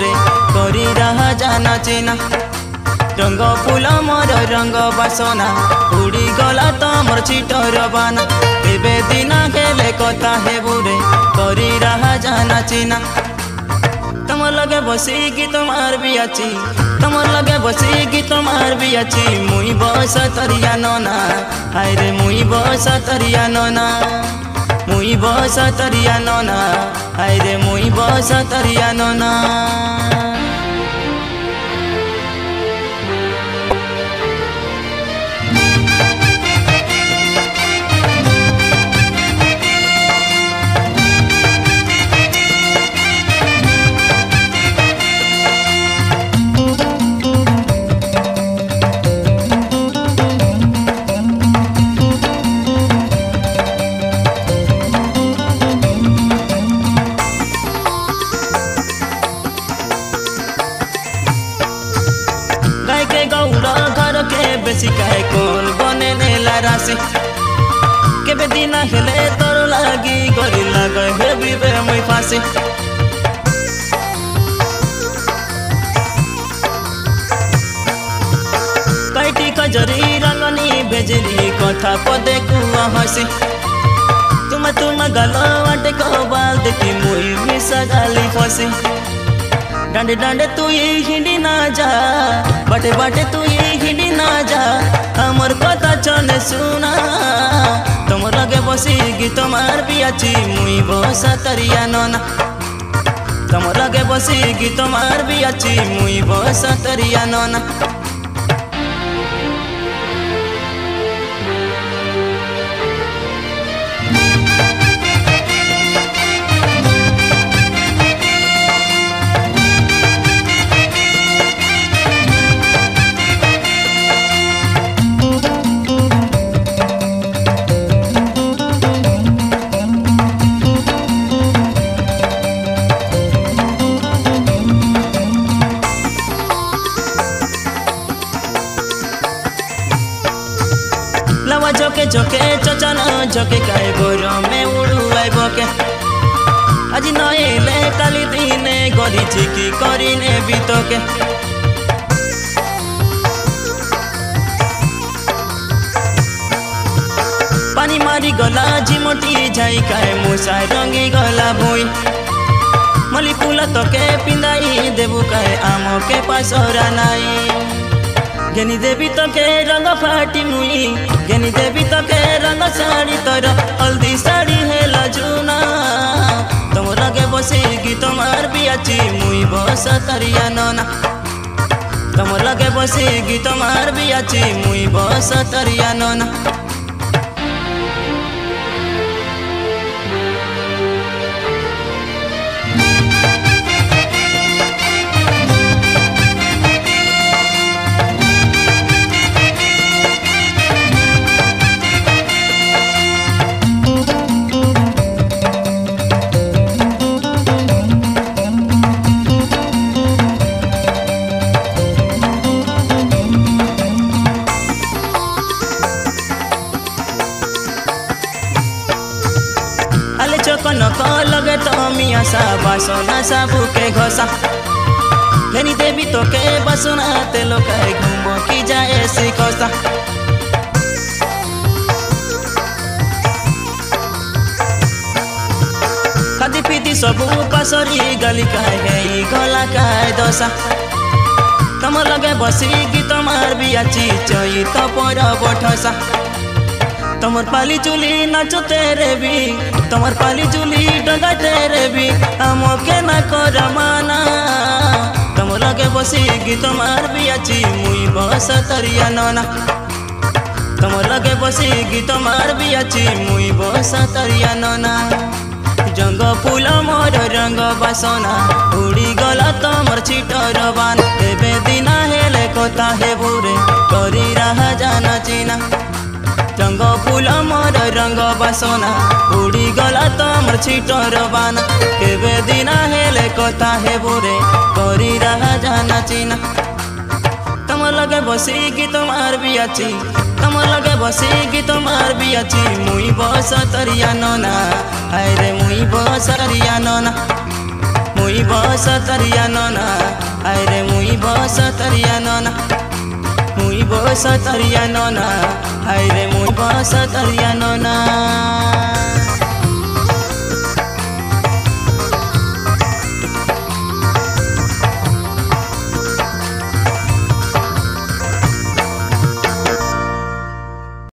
बुरे करी रहा जाना चिना रंग फूल मोर रंग बासना उड़ी गला तमर छिटर बाना एबे दिना हेले कथा हे बुरे करी रहा जाना चिना तुम लगे बसी गीत मार भी अच्छी तुम लगे बसी गीत मार भी अच्छी मुई बस तरिया नोना हाय रे मुई बस तरिया नोना मुई बस तरिया नोना हाय रे मुई बस तरिया नोना बेसी कहे कौन बने नेला राशि केबे दिना हेले तोर लागी गरी लागे हेबी बे मुई फांसी कैटी खजरी रंगनी भेजरी कथा पदे कुआ हसी तुम गलो आटे को बाल देखी मुई मिसा गाली फसी डांडे डांडे तू ही हिंडी ना जा बाटे बाटे तू ही हिंडी ना जा हमर कथा चने सुना तुम लगे बसी गीत मार भी अच्छी मुई बस तरिया नोना तुम लगे बसी गीत मार भी अच्छी मुई बस तरिया नोना जोके जोके चचन जोके काए गोरो में उड़ुआई बके आज नएले काली दिने गरी चिकी करिने बितके पानी मारी गला जिमटी जाई काए मुसा रंगी गला भोई मली फूल तके पिंदाई देबु काए आमो के पासरा नाई गेनी देवी तो के रंग फाटी मुई गेनी देवी तो के रंग साड़ी तर हल्दी साड़ी है लजुना तुम लगे बसी गीत मार भी अच्छी मुई बस तरिया नोना तुम लगे बसी गीत मार भी अच्छी मुई बस तरिया नोना नक लगे तो मिया सा बासना साबू के घोसा घेनी देवी तो के बसना तेलो के घूमो की जाए सिकोसा खादी पीती सबू पासरी गली काहे गला काहे दोसा तुम लगे बसी गीत मार भी अच्छी चई तो पर बठसा तमर पाली चुली नाचो तेरे भी तमर पाली चुली डगा तेरे भी आमो के ना कर माना तुम लगे बसी गीत मार भी अच्छी मुई बस तरिया नोना तुम लगे बसी गीत मार भी अच्छी मुई बस तरिया नोना जंग फूल मोर रंग बासना उड़ी गला तमर छिटर बान एबे दिना हेले कथा हे बुरे करी रहा जाना चिना रंग फूल मोर रंग बासना उड़ी गला तमर छिटर बाना केबे दिना हेले कथा हे बुरे करी रहा जाना चिना तुम लगे बसी गीत मार भी अच्छी तुम लगे बसी गीत मार भी अच्छी मुई बस तरिया नोना हाय रे मुई बस तरिया नोना मुई मुई बस तरिया नना हाय रे मुई बस तरिया नना मुई बस तरिया नना हाय रे मुई बस तरिया नना।